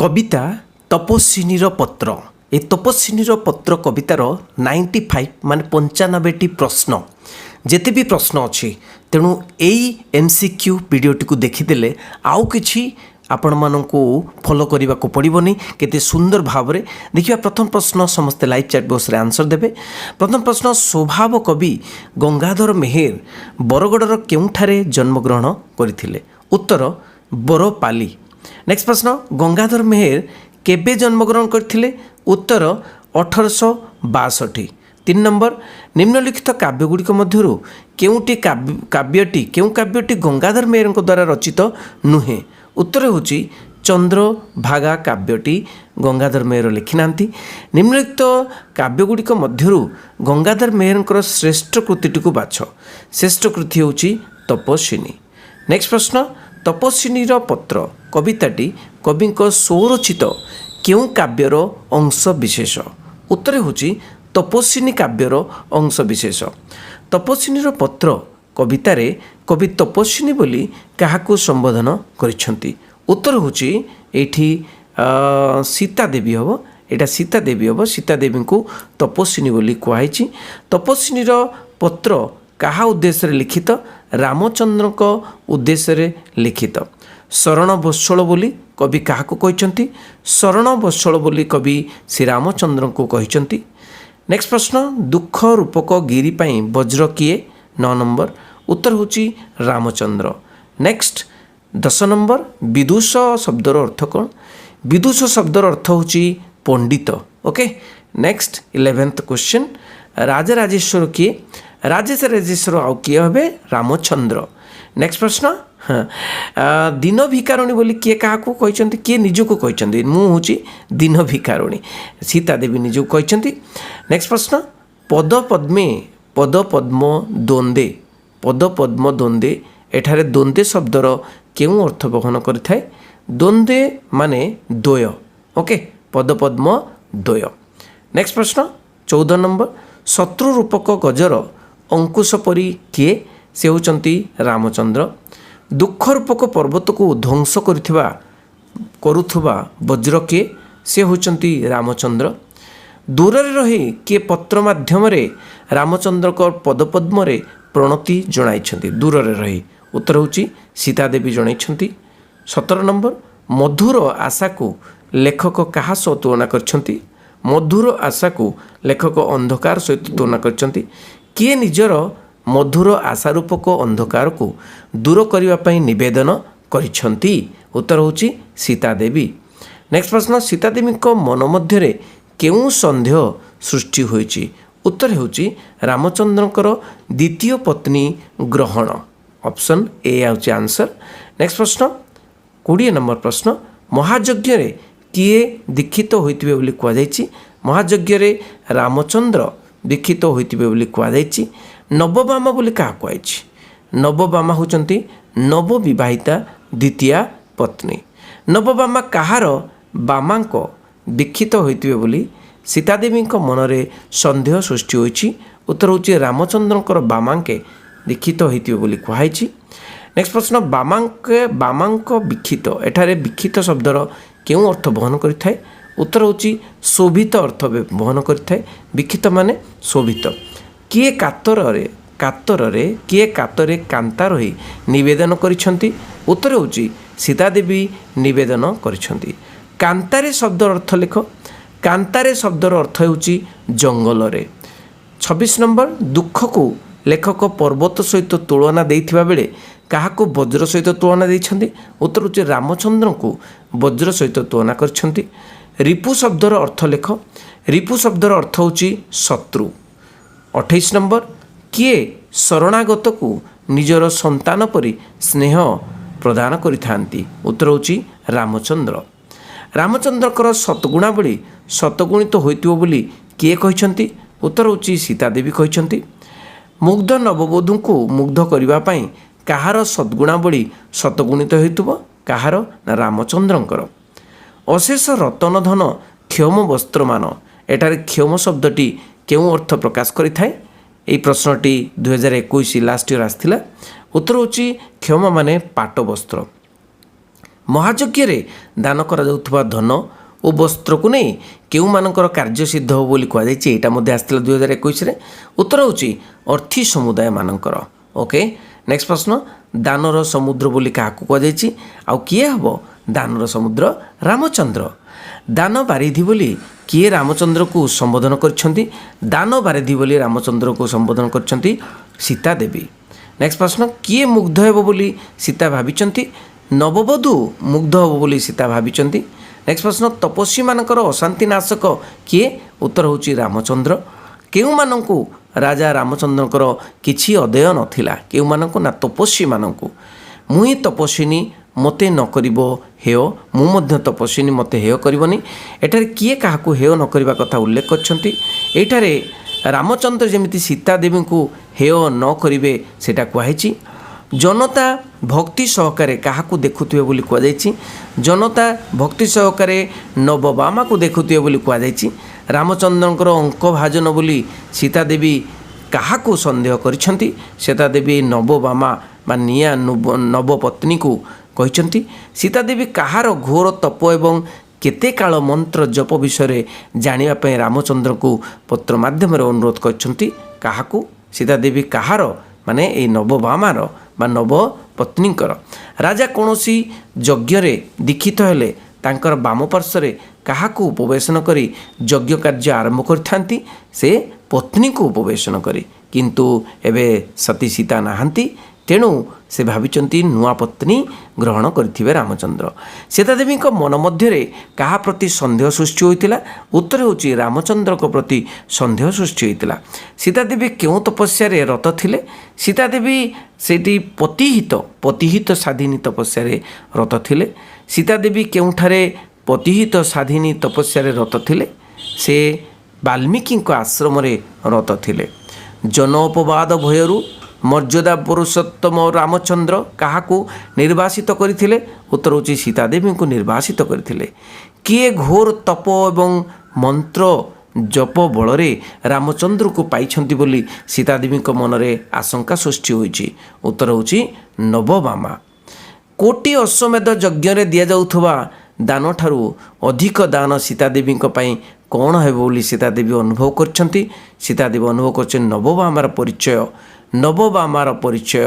कविता तपस्विनीर पत्र ए तपस्विनीर पत्र कवितार 95 माने 95टी प्रश्न जेते भी प्रश्न अच्छी तेणु यही MCQ वीडियोटी को देखीदेले आउ किछि आपण मानू फॉलो करने को पड़ोनी केते सुंदर भाव में देखिए। प्रथम प्रश्न समस्ते लाइव चैट बॉक्स रे आंसर देबे। प्रथम प्रश्न स्वभाव कवि गंगाधर मेहेर बरगड़र केउठारे जन्मग्रहण करथिले? उत्तर बरपाली। नेक्स्ट प्रश्न गंगाधर मेहेर केबे जन्मग्रहण करथिले? उत्तर 1862। 3 नंबर निम्नलिखित काव्यगुड़िक मध्यरु केउटी काव्यटी गंगाधर मेहेर द्वारा रचित नुहे? उत्तर होची चंद्रभागा काव्यटी गंगाधर मेहेर लिखि नांती। निम्नलिखित काव्यगुड़िक मध्यरु गंगाधर मेहेर श्रेष्ठ कृतिटी को बाछ। श्रेष्ठ कृति होची तपस्विनी। नेक्स्ट प्रश्न तपस्विनीर पत्र कविताटी कविंक स्वरचित केउ काव्यर अंश विशेष? उत्तर होची तपस्विनी काव्यर अंश विशेष। तपस्विनीर पत्र कवितारे कवि तपस्विनी बोली काहाकू संबोधन करिसेंती? उत्तर होची एठी सीता देवी हम। एटा सीता देवी हम। सीता देवी को तपस्विनी बोली कहैछि। तपस्विनीर पत्र काहा उद्देश्य रे लिखित? रामचंद्र को उद्देश्य रे लिखित। शरण वत्सल बोली कवि काहाकू कहिसेंती? शरण वत्सल बोली कवि श्री रामचंद्र को कहिसेंती। नेक्स्ट प्रश्न दुख रूपक गिरी पाई वज्र किए? 9 नंबर। उत्तर होची रामचंद्र। नेक्स्ट 10 नंबर विदुष शब्दर अर्थ कौन? विदुष शब्दर अर्थ होची पंडित। Okay. Next 11th question Rajrajeshwar किए? राजराजेश्वर आउ किए हे? रामचंद्र। नेक्स्ट प्रश्न दीन भिकारिणी बोली किए काहाकू कहिसेंती? किए निजको कहिसेंती? मु होची दीन भिकारिणी। सीता देवी निजको कहिसेंती। नेक्स्ट प्रश्न पद पद्म द्वंद्वे पद्म द्वंद्वे एठारे द्वंद्वे शब्दर केउ अर्थ बहन करिथाय? द्वंद्वे माने द्वय। ओके। पद्म द्वय। नेक्स्ट प्रश्न 14 नंबर शत्रु रूपक गजर अंकुश परी किए? से होचंती रामचंद्र। दुख रूपक पर्वत को ध्वंस करुथुबा वज्र किए? से होचंती रामचंद्र। दूर रे रही किए पत्र माध्यम रामचंद्र को पदपद्म प्रणति जणाइछंती? दूर रे रही। उत्तर होची सीता देवी जणाइछंती। 17 नंबर मधुर आशा को लेखक कहा सह तुलना करछंती? मधुर आशा को लेखक अंधकार सहित तुलना करछंती। किए निजर मधुर आशा रूपक अंधकार को दूर करने पर निवेदन करिछंती? उत्तर होची सीता देवी। नेक्स्ट प्रश्न सीता देवी को मन मध्य केउ संदेह सृष्टि होईची? उत्तर होची रामचंद्रकर द्वितीय पत्नी ग्रहण। ऑप्शन ए आउची आंसर। नेक्स्ट प्रश्न 20 नंबर प्रश्न महायज्ञ रे किए दीक्षित होइतिबे बोली कुआ जायछि? महायज्ञ रे रामचंद्र दीक्षित होइतिबे बोली कुआ जायछि। नवबामा बोली क्या कहुई? नवबामा होचंती नवविवाहिता द्वितीय पत्नी। नवबामा कहार बामांक दीक्षित होइतिबे बोली सीतादेवी मनरे संदेह सृष्टि होइछि? उत्तर होची रामचंद्रकर बामांके दीक्षित होइतिबे बोली कहुई। नेक्स्ट प्रश्न बामांक विक्षित एठारे विक्षित शब्दर केउ अर्थ बहन करिथाय? उत्तर होची शोभित अर्थ बहन करिथाय। विक्षित माने शोभित। किए कातरे कांता रही निवेदन करिछंती? उत्तर होची सीता देवी निवेदन करिछंती। कांतारे शब्दर अर्थ लेख। कांतारे शब्दर अर्थ होची जंगल रे। 26 नंबर दुख को लेखक पर्वत सहित तुलना देइथिबा बेले काहाको वज्र सहित तुलना देइछंती? उत्तर होची रामचंद्र को वज्र सहित तुलना करिछंती। रिपु शब्दर अर्थ लेख। रिपु शब्दर अर्थ होची शत्रु। 28 नंबर किए शरणागत को निजर संतान परी स्नेह प्रदान करिथांती? उत्तर होची रामचंद्र। रामचंद्रकर सतगुणावली शतगुणित होइतिबो बोली किए कहिसंती? उत्तर होची सीता देवी कहिसंती। मुग्ध नववधू को मुग्ध करिबा पई काहार सद्गुणावली शतगुणित होइतिबो? काहार? रामचंद्रंकर। अशेष रतन धन क्षम वस्त्रमान एटारे क्षम शब्दटी केउ अर्थ प्रकाश करिथाय? एई प्रश्नटी 2021 लास्ट ईयर आसथिला। उत्तर होची क्षम माने पाट वस्त्र। ମହାଯଜ୍ଞରେ ଦାନ କରାଯାଉଥିବା ଧନ ଓ ବସ୍ତ୍ରକୁ ନେଇ କେଉଁମାନଙ୍କର କାର୍ଯ୍ୟ ସିଦ୍ଧ ହେବ ବୋଲି କୁହାଯାଇଛି? ଏଇଟା ମଧ୍ୟ ଆସିଥିଲା 2021ରେ। ଉତ୍ତର ହେଉଛି ଅର୍ଥୀ ସମୁଦାୟମାନଙ୍କର। ଓକେ, ନେକ୍ସଟ ପ୍ରଶ୍ନ, ଦାନର ସମୁଦ୍ର ବୋଲି କାହାକୁ କୁହାଯାଇଛି? ଆଉ କିଏ ହେବ ଦାନର ସମୁଦ୍ର? ରାମଚନ୍ଦ୍ର। ଦାନ ବାରିଧି ବୋଲି କିଏ ରାମଚନ୍ଦ୍ରକୁ ସମ୍ବୋଧନ କରିଛନ୍ତି? ଦାନ ବାରିଧି ବୋଲି ରାମଚନ୍ଦ୍ରକୁ ସମ୍ବୋଧନ କରିଛନ୍ତି ସୀତା ଦେବୀ। ନେକ୍ସଟ ପ୍ରଶ୍ନ, କିଏ ମୁଗ୍ଧ ହେବ ବୋଲି ସୀତା ଭାବିଛନ୍ତି? ନବବଧୂ ମୁଗ୍ଧ ହେବ ବୋଲି ସୀତା ଭାବିଛନ୍ତି। ନେକ୍ସଟ ପ୍ରଶ୍ନ, ତପସ୍ୱୀମାନଙ୍କର ଅଶାନ୍ତି ନାଶକ କିଏ? ଉତ୍ତର ହେଉଛି ରାମଚନ୍ଦ୍ର। କେଉଁମାନଙ୍କୁ ରାଜା ରାମଚନ୍ଦ୍ରଙ୍କର କିଛି ଅଦେୟ ନଥିଲା? କେଉଁମାନଙ୍କୁ? ନା ତପସ୍ୱୀମାନଙ୍କୁ। ମୁଁ ହିଁ ତପସ୍ୱିନୀ, ମୋତେ ନ କରିବ ହେୟ, ମୁଁ ମଧ୍ୟ ତପସ୍ୱିନୀ, ମୋତେ ହେୟ କରିବନି। ଏଠାରେ କିଏ କାହାକୁ ହେୟ ନ କରିବା କଥା ଉଲ୍ଲେଖ କରିଛନ୍ତି? ଏଇଠାରେ ରାମଚନ୍ଦ୍ର ଯେମିତି ସୀତା ଦେବୀଙ୍କୁ ହେୟ ନ କରିବେ ସେଇଟା କୁହାଯାଇଛି। ଜନତା ଭକ୍ତି ସହକାରେ କାହାକୁ ଦେଖୁଥିବେ ବୋଲି କୁହାଯାଇଛି? ଜନତା ଭକ୍ତି ସହକାରେ ନବବାମାକୁ ଦେଖୁଥିବେ ବୋଲି କୁହାଯାଇଛି। ରାମଚନ୍ଦ୍ରଙ୍କର ଅଙ୍କ ଭାଜନ ବୋଲି ସୀତା ଦେବୀ କାହାକୁ ସନ୍ଦେହ କରିଛନ୍ତି? ସୀତା ଦେବୀ ନବବାମା ବା ନିଆ ନବପତ୍ନୀକୁ କହିଛନ୍ତି। ସୀତା ଦେବୀ କାହାର ଘୋର ତପ ଏବଂ କେତେ କାଳ ମନ୍ତ୍ର ଜପ ବିଷୟରେ ଜାଣିବା ପାଇଁ ରାମଚନ୍ଦ୍ରଙ୍କୁ ପତ୍ର ମାଧ୍ୟମରେ ଅନୁରୋଧ କରିଛନ୍ତି? କାହାକୁ? ସୀତା ଦେବୀ କାହାର? ମାନେ ଏଇ ନବବାମାର ବା ନବପତ୍ନୀଙ୍କର। ରାଜା କୌଣସି ଯଜ୍ଞରେ ଦୀକ୍ଷିତ ହେଲେ ତାଙ୍କର ବାମ ପାର୍ଶ୍ୱରେ କାହାକୁ ଉପବେଶନ କରି ଯଜ୍ଞ କାର୍ଯ୍ୟ ଆରମ୍ଭ କରିଥାନ୍ତି? ସେ ପତ୍ନୀକୁ ଉପବେଶନ କରି। କିନ୍ତୁ ଏବେ ସତୀ ସୀତା ନାହାନ୍ତି, ତେଣୁ ସେ ଭାବିଛନ୍ତି ନୂଆ ପତ୍ନୀ ଗ୍ରହଣ କରିଥିବେ ରାମଚନ୍ଦ୍ର। ସୀତା ଦେବୀଙ୍କ ମନ ମଧ୍ୟରେ କାହା ପ୍ରତି ସନ୍ଦେହ ସୃଷ୍ଟି ହୋଇଥିଲା? ଉତ୍ତର ହେଉଛି ରାମଚନ୍ଦ୍ରଙ୍କ ପ୍ରତି ସନ୍ଦେହ ସୃଷ୍ଟି ହୋଇଥିଲା। ସୀତା ଦେବୀ କେଉଁ ତପସ୍ୟାରେ ରତ ଥିଲେ? ସୀତା ଦେବୀ ସେଇଠି ପତିହିତ ସାଧିନୀ ତପସ୍ୟାରେ ରତ ଥିଲେ। ସୀତା ଦେବୀ କେଉଁଠାରେ ପତିହିତ ସାଧିନୀ ତପସ୍ୟାରେ ରତ ଥିଲେ? ସେ ବାଲ୍ମୀକିଙ୍କ ଆଶ୍ରମରେ ରତ ଥିଲେ। ଜନ ଅପବାଦ ଭୟରୁ ମର୍ଯ୍ୟାଦା ପୁରୁଷୋତ୍ତମ ରାମଚନ୍ଦ୍ର କାହାକୁ ନିର୍ବାସିତ କରିଥିଲେ? ଉତ୍ତର ହେଉଛି ସୀତା ଦେବୀଙ୍କୁ ନିର୍ବାସିତ କରିଥିଲେ। କିଏ ଘୋର ତପ ଏବଂ ମନ୍ତ୍ର ଜପ ବଳରେ ରାମଚନ୍ଦ୍ରକୁ ପାଇଛନ୍ତି ବୋଲି ସୀତା ଦେବୀଙ୍କ ମନରେ ଆଶଙ୍କା ସୃଷ୍ଟି ହୋଇଛି? ଉତ୍ତର ହେଉଛି ନବବାମା। କୋଟି ଅଶ୍ୱମେଧ ଯଜ୍ଞରେ ଦିଆଯାଉଥିବା ଦାନଠାରୁ ଅଧିକ ଦାନ ସୀତା ଦେବୀଙ୍କ ପାଇଁ କ'ଣ ହେବ ବୋଲି ସୀତା ଦେବୀ ଅନୁଭବ କରିଛନ୍ତି? ସୀତା ଦେବୀ ଅନୁଭବ କରିଛନ୍ତି ନବବାମାର ପରିଚୟ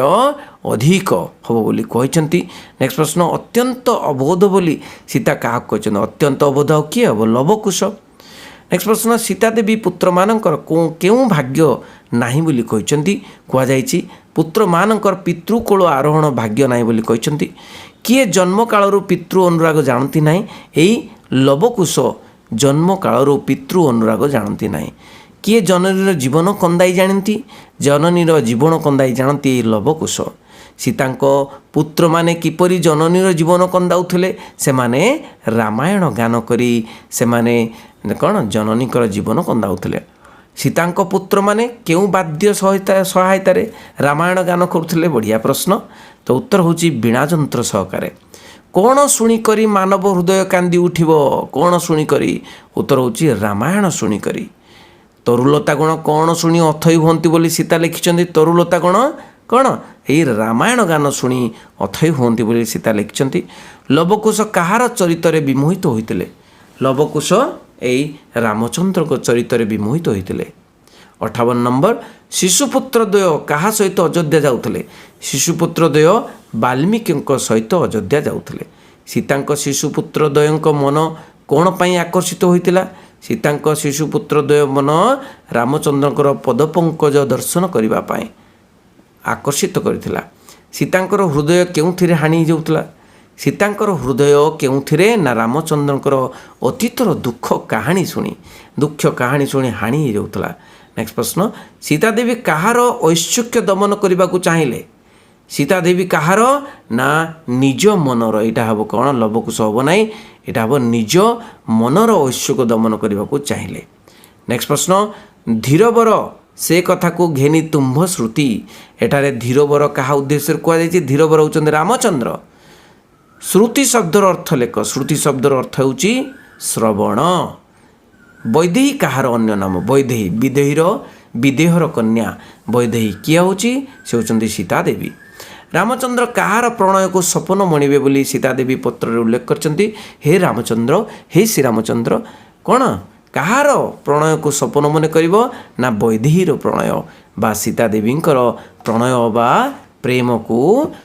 ଅଧିକ ହେବ ବୋଲି କହିଛନ୍ତି। ନେକ୍ସଟ ପ୍ରଶ୍ନ, ଅତ୍ୟନ୍ତ ଅବୋଧ ବୋଲି ସୀତା କାହାକୁ କହିଛନ୍ତି? ଅତ୍ୟନ୍ତ ଅବୋଧ ଆଉ କିଏ ହେବ? ଲବକୁଶ। ନେକ୍ସଟ ପ୍ରଶ୍ନ, ସୀତା ଦେବୀ ପୁତ୍ରମାନଙ୍କର କେଉଁ ଭାଗ୍ୟ ନାହିଁ ବୋଲି କହିଛନ୍ତି? କୁହାଯାଇଛି ପୁତ୍ରମାନଙ୍କର ପିତୃକୋଳ ଆରୋହଣ ଭାଗ୍ୟ ନାହିଁ ବୋଲି କହିଛନ୍ତି। କିଏ ଜନ୍ମ କାଳରୁ ପିତୃ ଅନୁରାଗ ଜାଣନ୍ତି ନାହିଁ? ଏଇ ଲବକୁଶ ଜନ୍ମ କାଳରୁ ପିତୃ ଅନୁରାଗ ଜାଣନ୍ତି ନାହିଁ। କିଏ ଜନନୀର ଜୀବନ କନ୍ଦାଇ ଜାଣନ୍ତି? ଜନନୀର ଜୀବନ କନ୍ଦାଇ ଜାଣନ୍ତି ଏଇ ଲବକୁଶ। ସୀତାଙ୍କ ପୁତ୍ରମାନେ କିପରି ଜନନୀର ଜୀବନ କନ୍ଦାଉଥିଲେ? ସେମାନେ ରାମାୟଣ ଗାନ କରି ସେମାନେ କ'ଣ ଜନନୀଙ୍କର ଜୀବନ କନ୍ଦାଉଥିଲେ। ସୀତାଙ୍କ ପୁତ୍ରମାନେ କେଉଁ ବାଦ୍ୟ ସହାୟତାରେ ରାମାୟଣ ଗାନ କରୁଥିଲେ? ବଢ଼ିଆ ପ୍ରଶ୍ନ। ତ ଉତ୍ତର ହେଉଛି ବୀଣାଯନ୍ତ୍ର ସହକାରେ। କ'ଣ ଶୁଣିକରି ମାନବ ହୃଦୟ କାନ୍ଦି ଉଠିବ? କ'ଣ ଶୁଣିକରି? ଉତ୍ତର ହେଉଛି ରାମାୟଣ ଶୁଣିକରି। ତରୁଲତା ଗଣ କ'ଣ ଶୁଣି ଅଥଇ ହୁଅନ୍ତି ବୋଲି ସୀତା ଲେଖିଛନ୍ତି? ତରୁଲତା ଗଣ କ'ଣ? ଏଇ ରାମାୟଣ ଗାନ ଶୁଣି ଅଥଇ ହୁଅନ୍ତି ବୋଲି ସୀତା ଲେଖିଛନ୍ତି। ଲବକୁଶ କାହାର ଚରିତ୍ରରେ ବିମୋହିତ ହୋଇଥିଲେ? ଲବକୁଶ ଏଇ ରାମଚନ୍ଦ୍ରଙ୍କ ଚରିତ୍ରରେ ବିମୋହିତ ହୋଇଥିଲେ। 58 ନମ୍ବର, ଶିଶୁପୁତ୍ର ଦ୍ୱୟ କାହା ସହିତ ଅଯୋଧ୍ୟା ଯାଉଥିଲେ? ଶିଶୁପୁତ୍ର ଦ୍ୱୟ ବାଲ୍ମୀକିଙ୍କ ସହିତ ଅଯୋଧ୍ୟା ଯାଉଥିଲେ। ସୀତାଙ୍କ ଶିଶୁପୁତ୍ର ଦ୍ୱୟଙ୍କ ମନ କ'ଣ ପାଇଁ ଆକର୍ଷିତ ହୋଇଥିଲା? ସୀତାଙ୍କ ଶିଶୁପୁତ୍ର ଦ୍ୱୟ ମନ ରାମଚନ୍ଦ୍ରଙ୍କର ପଦପଙ୍କଜ ଦର୍ଶନ କରିବା ପାଇଁ ଆକର୍ଷିତ କରିଥିଲା। ସୀତାଙ୍କର ହୃଦୟ କେଉଁଥିରେ ହାଣି ଯାଉଥିଲା? ସୀତାଙ୍କର ହୃଦୟ କେଉଁଥିରେ? ନା ରାମଚନ୍ଦ୍ରଙ୍କର ଅତୀତର ଦୁଃଖ କାହାଣୀ ଶୁଣି ହାଣି ହେଇଯାଉଥିଲା। ନେକ୍ସଟ ପ୍ରଶ୍ନ, ସୀତା ଦେବୀ କାହାର ଐଶ୍ୱକ୍ୟ ଦମନ କରିବାକୁ ଚାହିଁଲେ? ସୀତା ଦେବୀ କାହାର? ନା ନିଜ ମନର। ଏଇଟା ହେବ କ'ଣ? ଲବକୁଶ ହେବ ନାହିଁ, ଏଇଟା ହେବ ନିଜ ମନର ଐଶ୍ୱକ୍ୟ ଦମନ କରିବାକୁ ଚାହିଁଲେ। ନେକ୍ସଟ ପ୍ରଶ୍ନ, ଧୀରବର ସେ କଥାକୁ ଘେନି ତୁମ୍ଭ ଶ୍ରୁତି। ଏଠାରେ ଧୀରବର କାହା ଉଦ୍ଦେଶ୍ୟରେ କୁହାଯାଇଛି? ଧୀରବର ହେଉଛନ୍ତି ରାମଚନ୍ଦ୍ର। ଶ୍ରୁତି ଶବ୍ଦର ଅର୍ଥ ଲେଖ। ଶ୍ରୁତି ଶବ୍ଦର ଅର୍ଥ ହେଉଛି ଶ୍ରବଣ। ବୈଦେହୀ କାହାର ଅନ୍ୟ ନାମ? ବୈଦେହୀ ବିଦେହର କନ୍ୟା। ବୈଦେହୀ କିଏ ହେଉଛି? ସେ ହେଉଛନ୍ତି ସୀତା ଦେବୀ। रामचंद्र कहार प्रणय को सपन मणिबे बोली सीतादेवी पत्र उल्लेख करछंती। हे रामचंद्र, हे श्रीरामचंद्र, कौन कहार प्रणय को सपन मन करिवो ना वैदेहीर प्रणय बा सीतादेवींकर प्रणय बा प्रेम को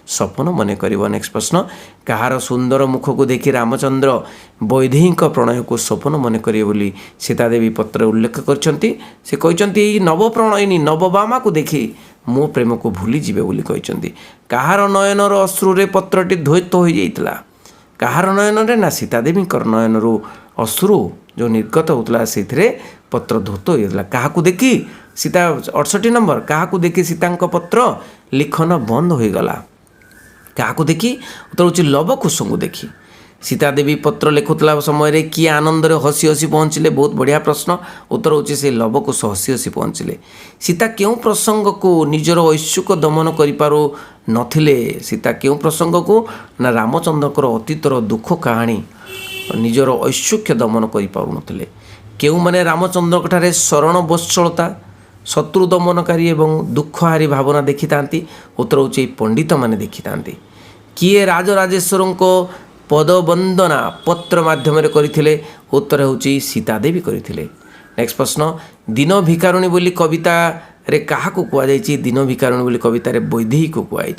सपन मन करिवो। नेक्स्ट प्रश्न, कहार सुंदर मुख को देखी रामचंद्र वैदेही प्रणय को सपन मन करिवे बोली सीतादेवी पत्र उल्लेख करछंती। से कहछंती एई नव प्रणयिनी नवबामा को देखी मो प्रेम को भूली जीवे बोली कहछंती। कहार नयनर अश्रुरे पत्रटी धोइत हो जाइतला। कहार नयन रे ना सीतादेवींकर नयनरू अश्रु जो निर्गत होता से पत्र धोत होता। क्या देखी सीता 68 नंबर, क्या देखी सीता पत्र लिखन बंद हो गला। क्या देखी उत्तर हूँ लवकुश को देखी सीतादेवी पत्र लिखुला समय किए आनंद हसी हसी पहुँचले। बहुत बढ़िया प्रश्न। उत्तर हूँ से लवकुश हसी हसी पहुँचले। सीता क्यों प्रसंग को निजर ऐच्छुक दमन करिपारु नथिले। सीता क्यों प्रसंग को ना रामचंद्रकर अतीतर दुख कहानी निजर ऐच्छुक्य दमन करें। क्यों माने रामचंद्र ठारे शरण वत्सलता शत्रु दमनकारी एवं दुखहारी भावना देखी था। उत्तर हूँ पंडित माने देखी था। किए राजराजेश्वर को पदवंदना पत्र माध्यम करते। उत्तर हूँ सीतादेवी करते। नेक्स्ट प्रश्न, दिन भिकारुणी बोली कविता रे क्या कहुई। दिन भिकारुणी बोली कविता रे वैदेही को कहुई।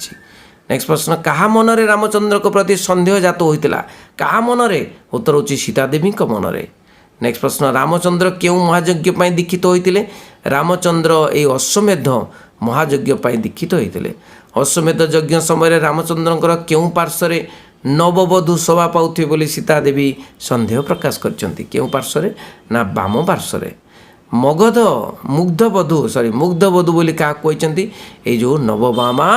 नेक्स्ट प्रश्न, कहा मनरे रामचंद्र को प्रति सन्देह जात होता। कहा मनरे। उत्तर हूँ सीतादेवी मनरे। नेक्स्ट प्रश्न, रामचंद्र क्यों महायज्ञ दीक्षित होते। रामचंद्र ये अश्वमेध महायज्ञ दीक्षित होते। अश्वमेध यज्ञ समय रामचंद्र क्यों पार्श्वर नववधू शोभा पाउथे बोली सीतादेवी सन्देह प्रकाश करछंती। क्यों पार्श्वर ना बाम पार्श्वर। मगध मुग्धवधू मुग्धवधू बोली क्या कहते ये जो नवबामा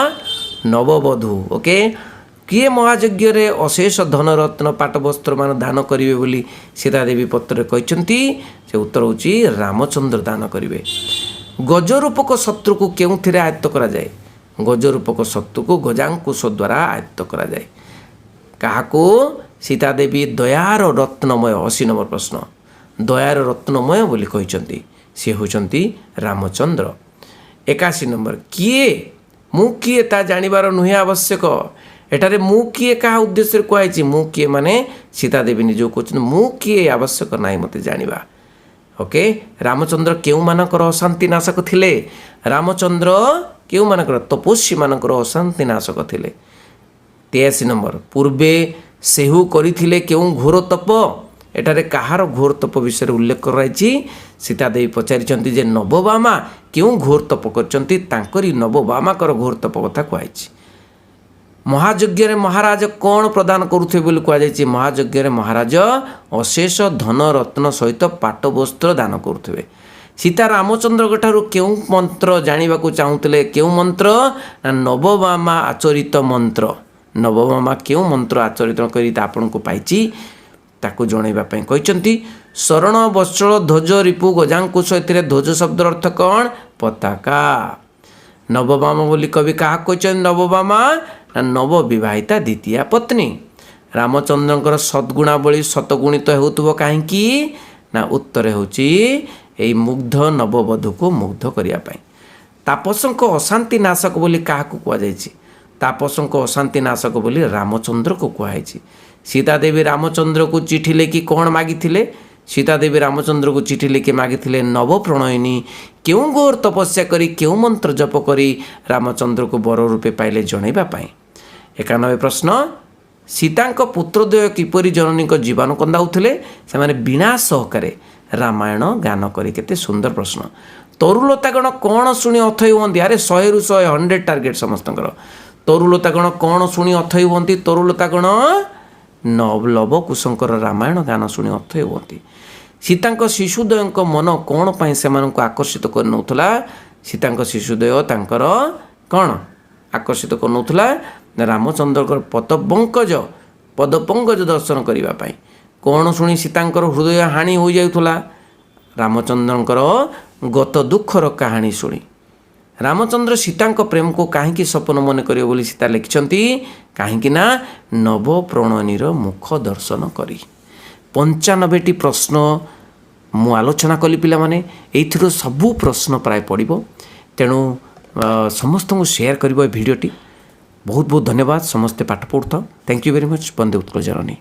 नववधू। ओके, किए महायज्ञ रे अशेष धन रत्न पाटवस्त्र मान दान करिवे बोली सीतादेवी पत्र कहते। से उत्तर हूँ रामचंद्र दान करिवे। गजरूपक शत्रु को क्यों थे आयत्त करा जाए। गजरूपक शत्रु को गजांकुश द्वारा आयत्त करा जाए। क्या सीतादेवी दयार रत्नमय। 80 नंबर प्रश्न, दयार रत्नमय बोली कहते सी होचंती रामचंद्र। 81 नंबर, किए मु किए ता जानिबार नुहे आवश्यक। एठारे मु किए क्या उद्देश्य कहुई। मु किए माने सीतादेवी निज कहते मु किए आवश्यक ना मत जानिबा। ओके, रामचंद्र क्यों मानकर अशांति नाशक थिले। रामचंद्र क्यों मानकर तपस्वी मानकर अशांति नाशक थिले। 83 नंबर, पूर्वे सेहु करिथिले क्यों घोर तप। एठारे कहार घोर तप विषय उल्लेख कराई। सीतादेवी पचारिछंती जे नवबामा क्यों घोर तप करछंती। तांकरी नवबामाकर घोर तप कथा कहुई। महायज्ञ रे महाराज कौन प्रदान करुथे बोली कहुई। महायज्ञ रे महाराज अशेष धन रत्न सहित पाटवस्त्र दान करुथे। सीता रामचंद्र ठारू क्यों मंत्र जानिबा को चाहूले। क्यों मंत्र ना नवबामा आचरित मंत्र। नवबामा क्यों मंत्र आचरित करी आपन को पाइची ताकू जनइबा पई कहचंती। शरण वत्सल ध्वज रिपु गजांकुश। एथिरे ध्वज शब्द अर्थ कौन। पताका। नवबामा बोली कवि क्या कहते। नवबामा नव विवाहिता द्वितीय पत्नी। रामचंद्रंकर सद्गुणावली शतगुणित होतुव कहीं ना। उत्तर होची एई मुग्ध नववधू को मुग्ध करिया पई। तापसंक अशांति नाशक बोली क्या कहुई। तापसंक अशांति नाशक बोली रामचंद्र को कहुई। सीतादेवी रामचंद्र को चिठी लिखि कौन मागिथिले। सीतादेवी रामचंद्र को चिठी लिखि मागिथिले नव प्रणयिनी क्यों घोर तपस्या करी क्यों मंत्र जप करी रामचंद्र को वर रूपे पाइले जनइबा पाई। 91 प्रश्न, सीतांक पुत्रद्वय किपरि जननी को जीवन कंदाउथिले। से बिना सहकारे रामायण गान करी। केते सुंदर प्रश्न। तरुलतागण कौन शुणी अथई हुअंती। अरे 100 रु 100 100 टार्गेट समस्तଙ୍କର। तरुलतागण कौन शुणी अथई हुअंती। तरुलतागण लवकुशंकर रामायण गान शुणी अथई हुअंती। सीतांक शिशुदय मन कौन पाई से आकर्षित करनौथला। सीतांक शिशुदय तांकर कौन आकर्षित करनौथला। रामचंद्र पदपंकज दर्शन करिबा पाई। कौन शुणी सीतांकर हृदय हानि हो जाउथला। रामचंद्रंकर गत दुखर कहानी शुणी। रामचंद्र सीतांक प्रेम को कहीं सपन मन करिवे बोली सीता लिखिछंती। कहीं ना नव प्रणयनीर मुख दर्शन करी। 95टी प्रश्न मु आलोचना कली पिला माने। एथिरो सबु प्रश्न प्राय पड़िबो। तेणु समस्त को शेयर करिबो भिडियोटी। बहुत बहुत धन्यवाद समस्ते पाठ पढ़ुथ थैंक यू वेरी मच वंदे उत्कल जननी।